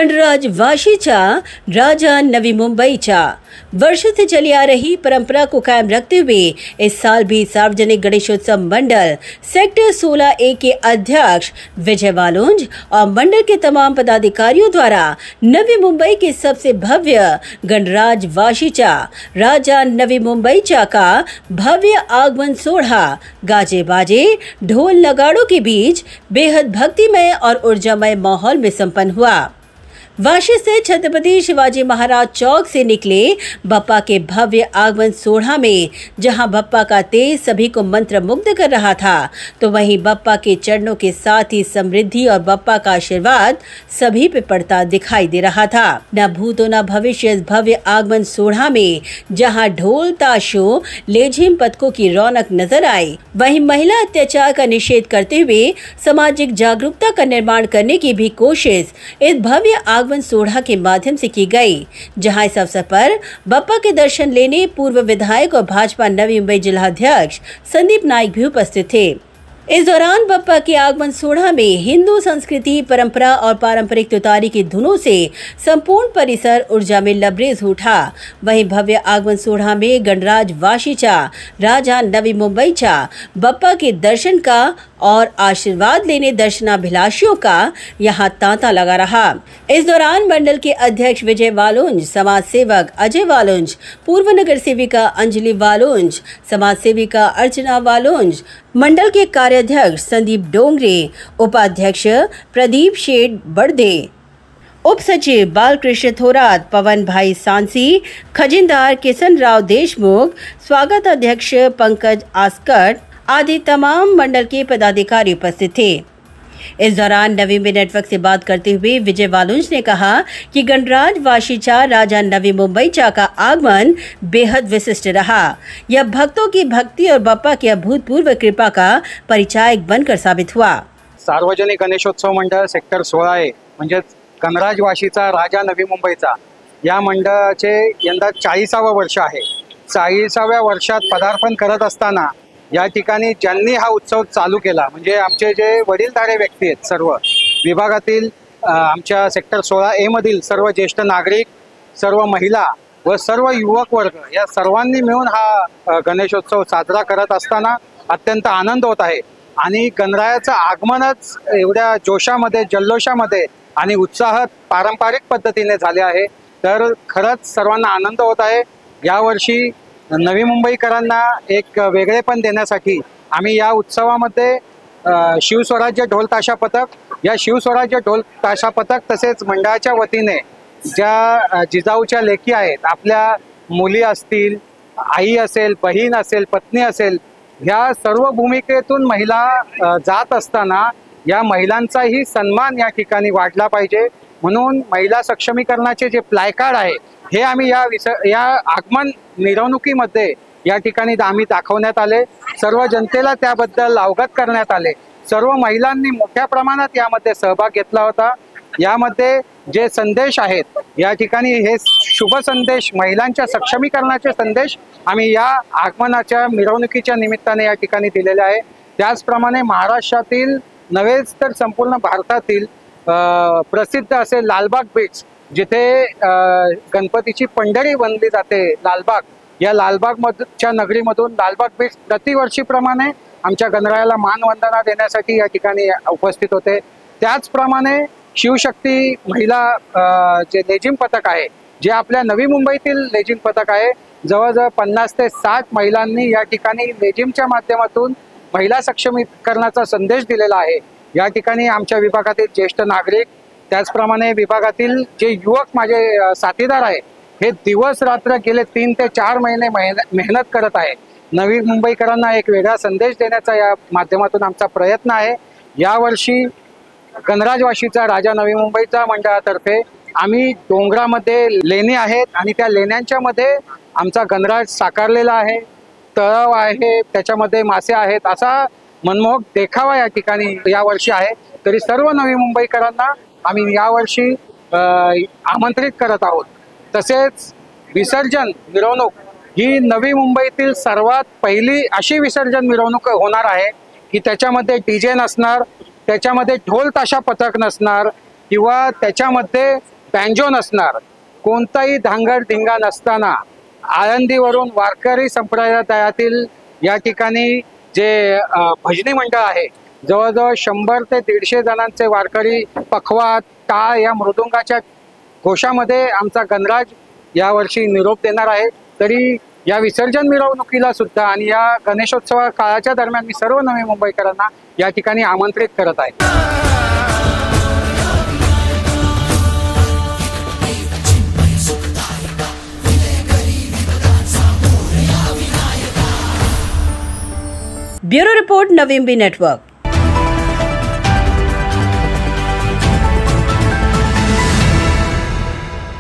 गणराज वाशीचा राजा नवी मुंबईचा वर्षों से चली आ रही परंपरा को कायम रखते हुए इस साल भी सार्वजनिक गणेशोत्सव मंडल सेक्टर 16A के अध्यक्ष विजय वालुंज और मंडल के तमाम पदाधिकारियों द्वारा नवी मुंबई के सबसे भव्य गणराज वाशीचा राजा नवी मुंबईचा का भव्य आगमन सोहरा गाजे बाजे ढोल नगाड़ों के बीच बेहद भक्तिमय और ऊर्जामय माहौल में संपन्न हुआ। वाशी से छत्रपति शिवाजी महाराज चौक से निकले बप्पा के भव्य आगमन सोहरा में जहां बप्पा का तेज सभी को मंत्र मुग्ध कर रहा था, तो वहीं बप्पा के चरणों के साथ ही समृद्धि और बप्पा का आशीर्वाद सभी पे पड़ता दिखाई दे रहा था। न भूतो न भविष्य इस भव्य आगमन सोहरा में जहां ढोल ताशों लेझिम पथकों की रौनक नजर आई, वहीं महिला अत्याचार का निषेध करते हुए सामाजिक जागरूकता का निर्माण करने की भी कोशिश इस भव्य आगमन सोहरा के माध्यम से की गई, जहां इस अवसर पर बप्पा के दर्शन लेने पूर्व विधायक और भाजपा नवी मुंबई जिलाध्यक्ष संदीप नाइक भी उपस्थित थे। इस दौरान बप्पा के आगमन सोहरा में हिंदू संस्कृति, परंपरा और पारंपरिक तुतारी की धुनों से संपूर्ण परिसर ऊर्जा में लबरेज उठा। वहीं भव्य आगमन सोहरा में गणराज वाशीचा राजा नवी मुंबईचा बप्पा के दर्शन का और आशीर्वाद लेने दर्शनाभिलाषियों का यहां तांता लगा रहा। इस दौरान मंडल के अध्यक्ष विजय वालुंज, समाज सेवक अजय वालुंज, पूर्व नगर सेविका अंजलि वालुंज, समाज सेविका अर्चना वालुंज, मंडल के कार्याध्यक्ष संदीप डोंगरे, उपाध्यक्ष प्रदीप शेठ बड़दे, उप सचिव बालकृष्ण थोरात, पवन भाई सांसी, खजिनदार किशन राव देशमुख, स्वागत अध्यक्ष पंकज आस्कट आदि तमाम मंडल के पदाधिकारी उपस्थित थे। इस दौरान नवी मुंबई नेटवर्क से बात करते हुए विजय वालुंज ने कहा कि गणराज वाशीचा राजा नवी मुंबईचा का आगमन बेहद विशिष्ट रहा। यह भक्तों की भक्ति और बप्पा की अभूतपूर्व कृपा का परिचायक बनकर साबित हुआ। सार्वजनिक गणेशोत्सव मंडळ सेक्टर 16A म्हणजे गणराज वाशीचा राजा नवी मुंबईचा या मंडळाचे यंदा 40वे वर्ष आहे। 40व्या वर्षात पदार्पण करत असताना या ठिकाणी ज्यांनी हा उत्सव चालू केला म्हणजे आमचे जे वडीलधारे व्यक्ती आहेत, सर्व विभागातील आमच्या सेक्टर 16A मधील सर्व ज्येष्ठ नागरिक, सर्व महिला व सर्व युवक वर्ग या सर्वांनी मिळून हा गणेशोत्सव साजरा करत असताना अत्यंत आनंद होत आहे। आणि गणरायाचं आगमनच एवढ्या जोशामध्ये, जल्लोषामध्ये आणि उत्साहात पारंपरिक पद्धतीने झाले आहे, तर खरंच सर्वांना आनंद होत आहे। यावर्षी नवी मुंबईकरांना एक वेगळेपण देण्यासाठी आम्ही या उत्सवामध्ये शिवस्वराज्य ढोल ताशा पथक, या शिवस्वराज्य ढोल ताशा पथक तसेच मंडळाच्या वतीने ज्या जिजाऊच्या लेकी आहेत, आपल्या मुली असतील, आई असेल, बहीण असेल, पत्नी असेल, ह्या सर्व भूमिकेतून महिला जात असताना या महिलांचाही सन्मान या ठिकाणी वाढला पाहिजे, म्हणून महिला सक्षमीकरणाचे जे प्लायकार्ड आहे हे आम्ही या आगमन मिरवणुकीमध्ये या ठिकाणी आम्ही दाखवण्यात आले। सर्व जनतेला त्याबद्दल अवगत करण्यात आले। सर्व महिलांनी मोठ्या प्रमाणात यामध्ये सहभाग घेतला होता। यामध्ये जे संदेश आहेत या ठिकाणी हे शुभ संदेश, महिलांच्या सक्षमीकरणाचे संदेश आम्ही या आगमनाच्या मिरवणुकीच्या निमित्ताने या ठिकाणी दिलेले आहे। त्याचप्रमाणे महाराष्ट्रातील नव्हेच तर संपूर्ण भारतातील प्रसिद्ध असे लालबाग बीच, जिथे गणपतीची पंढरी बनली जाते लालबाग, या लालबागच्या नगरीमधून लालबाग बीच प्रतिवर्षीप्रमाणे आमच्या गणरायाला मानवंदना देण्यासाठी या ठिकाणी उपस्थित होते। त्याचप्रमाणे शिवशक्ती महिला जे लेझिम पथक आहे, जे आपल्या नवी मुंबईतील लेझिम पथक आहे, जवळजवळ 50 ते 60 महिलांनी या ठिकाणी लेझिमच्या माध्यमातून महिला सक्षमीकरणाचा संदेश दिलेला आहे। या ठिकाणी आमच्या विभागातील ज्येष्ठ नागरिक, त्याचप्रमाणे विभागातील जे युवक माझे साथीदार आहे, हे दिवस रात्र गेले 3 ते 4 महिने मेहनत करत आहे। नवी मुंबईकरांना एक वेगळा संदेश देण्याचा या माध्यमातून आमचा प्रयत्न आहे। यावर्षी गणराज वाशीचा राजा नवी मुंबईचा मंडळातर्फे आम्ही डोंगरामध्ये लेणी आहेत आणि त्या लेण्यांच्या मध्ये आमचा गणराज साकारलेला आहे। तळाव आहे, त्याच्यामध्ये मासे आहेत, असा मनमोहक देखावा या ठिकाणी यावर्षी आहे। तरी सर्व नवी मुंबईकरांना आम्ही यावर्षी आमंत्रित करत आहोत। तसेच विसर्जन मिरवणूक ही नवी मुंबईतील सर्वात पहिली अशी विसर्जन मिरवणूक होणार आहे की त्याच्यामध्ये डीजे नसणार, त्याच्यामध्ये ढोल ताशा पथक नसणार किंवा त्याच्यामध्ये बँजो नसणार, कोणताही धांगडधिंगा नसताना आळंदीवरून वारकरी संप्रदायातील या ठिकाणी जे भजनी मंडळ आहे, जवळजवळ 100 ते 150 जणांचे वारकरी पखवाज, टाळ या मृदुंगाच्या घोषामध्ये आमचा गणराज यावर्षी निरोप देणार आहे. तरी या विसर्जन मिरवणुकीला सुद्धा आणि या गणेशोत्सवा काळाच्या दरम्यान मी सर्व नवी मुंबईकरांना या ठिकाणी आमंत्रित करत आहे. Bureau report, Navi Mumbai network.